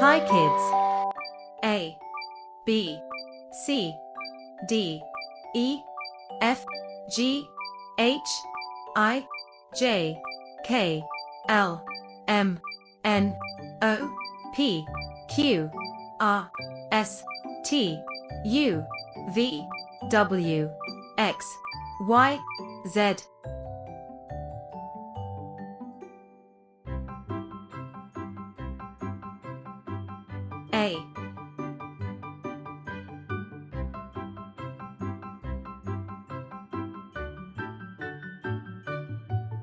Hi kids. A, B, C, D, E, F, G, H, I, J, K, L, M, N, O, P, Q, R, S, T, U, V, W, X, Y, Z. A,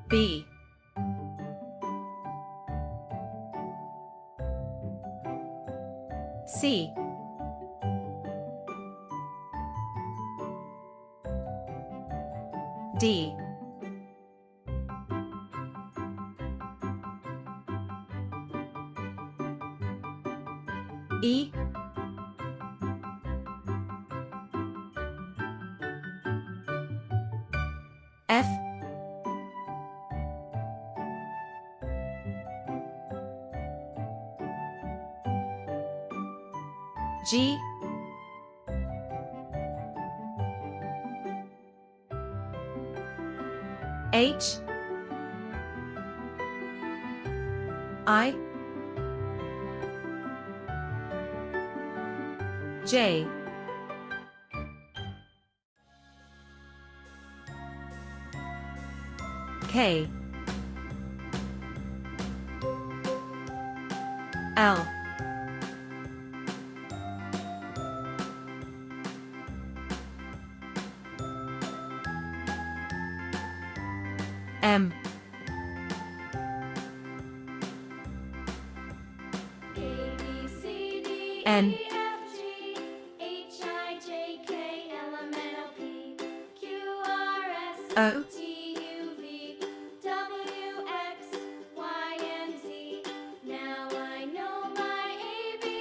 B, C, D, E, F, G, H, I, J, K, L, M, N, O,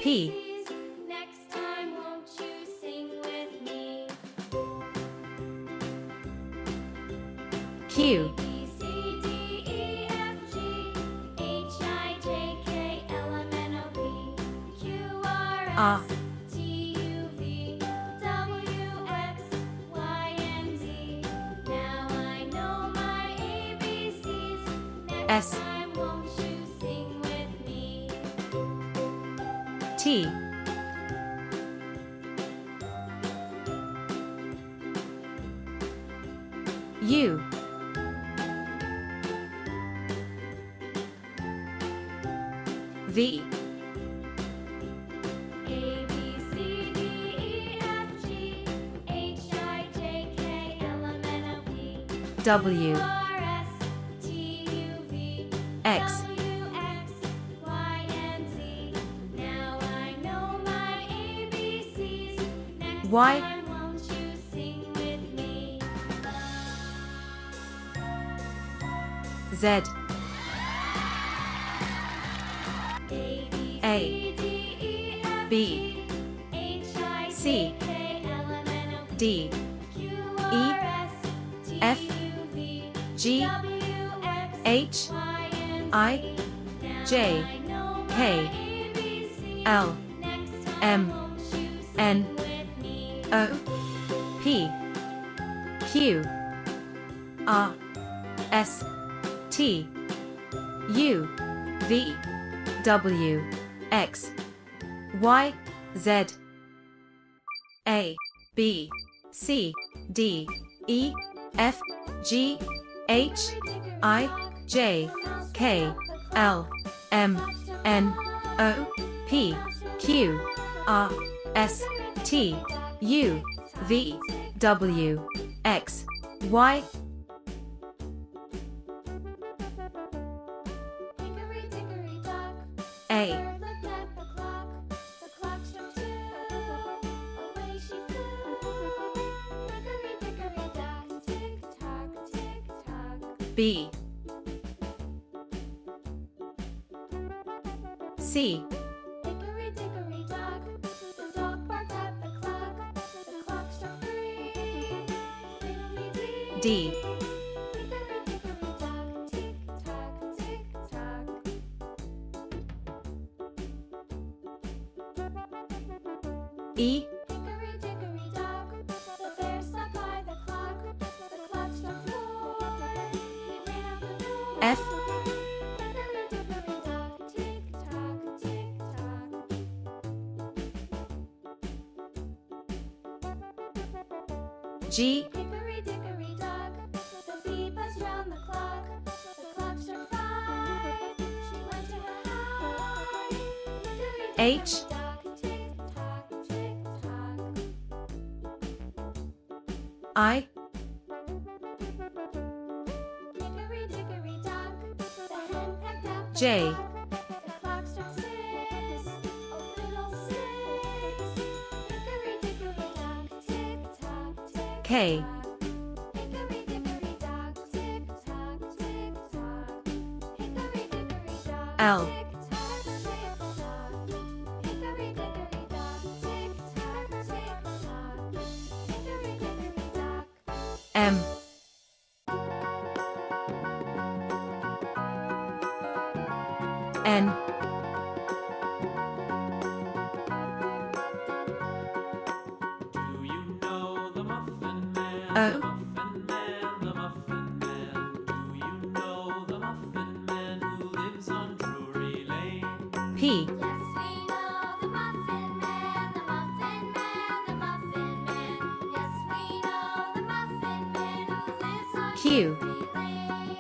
P, Next time, won't you sing with me? Q, B, C, D, E, F, G, H, I, J, K, L, M, N, O, P, Q, R, S, T, U, V, W, X, Y, and Z. Now I know my ABCs. Next S, time, won't you sing with me? T, U, V, A, B, C, D, E, F, G, H, I, J, K, L, M, N, O, P, W, R, S, T, U, V, X, W, X, Y, and Z. Now I know my ABCs. Next Y, time, won't you sing with me? Z, A, B, C, D, E, F, B, G, H, I, C, J, K, L, M, N, O, P, D, Q, E, R, S, T, F, U, V, G, W, X, H, Y, and I, Z. Now J, I know my K, ABCs. L, Next time, M, won't you N, sing with me? O, P, Q, R, S, T, U, V, W, X, Y, Z. A, B, C, D, E, F, G, H, I, J, K, L, M, N, O, P, Q, R, S, T, U, V, W, X, Y. Hickory dickory dock, A, bird looked at the clock. The clock struck two. Away she flew. Hickory dickory dock, tick tock, tick tock. B, C, Hickory dickory dock, the dog barked at the clock. The clock struck three. Fiddly-dee. D, Hickory dickory dock, tick tock, tick tock. E, Hickory dickory dock, the bear sat by the clock. The clock struck 4. He ran out the door. F, Hickory dickory dock, tick tock, tick tock. G, Hickory dickory dock, the bee buzzed round the clock. The clock struck 5. She went to her hive. Hickory H, dickory dock, tick tock, tick tock. I, Hickory dickory dock, the hen pecked out the J, clock. The clock struck 6. Oh fiddle-sticks. Hickory dickory dock, tick tock, tick K, tock. Hickory dickory dock, tick tock, tick tock. Hickory dickory dock, L, tick tock, tick tock. Hickory dickory dock, tick tock, tick tock. Hickory dickory dock. M, N, Do you know the Muffin Man? O, The Muffin Man, the Muffin Man. Do you know the Muffin Man who lives on Drury Lane? P, Yes, we know the Muffin Man, the Muffin Man, the Muffin Man. Yes, we know the Muffin Man who lives on Q, Drury Lane.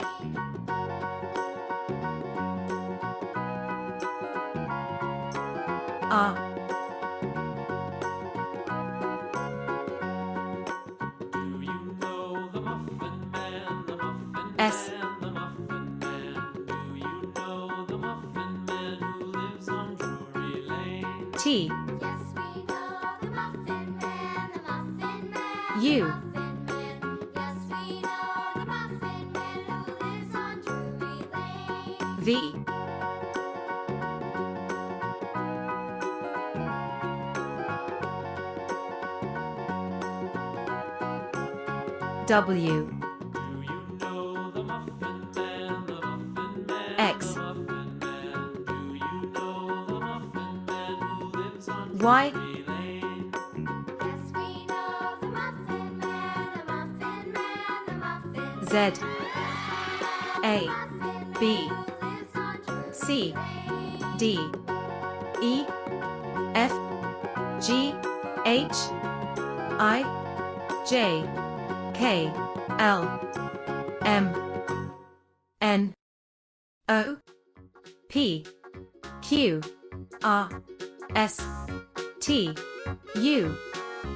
R, Do you know the Muffin Man? The Muffin S, Man, the Muffin Man. Do you know the Muffin Man who lives on Drury Lane? T, Yes, we know the Muffin Man, the Muffin Man, U, the Muffin Man. Yes, we know the Muffin Man who lives on Drury Lane. V, W, Do you know the Muffin Man? The Muffin Man, X, the Muffin Man. Do you know the Muffin Man who lives on Y, Drury Lane? Yes, we know the Muffin Man, the Muffin Man, the Muffin Man. Z, A, B, C, D, E, F, G, H, I, J, K, L, M, N, O, P, Q, R, S, T, U,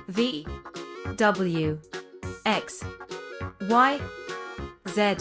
V, W, X, Y, Z.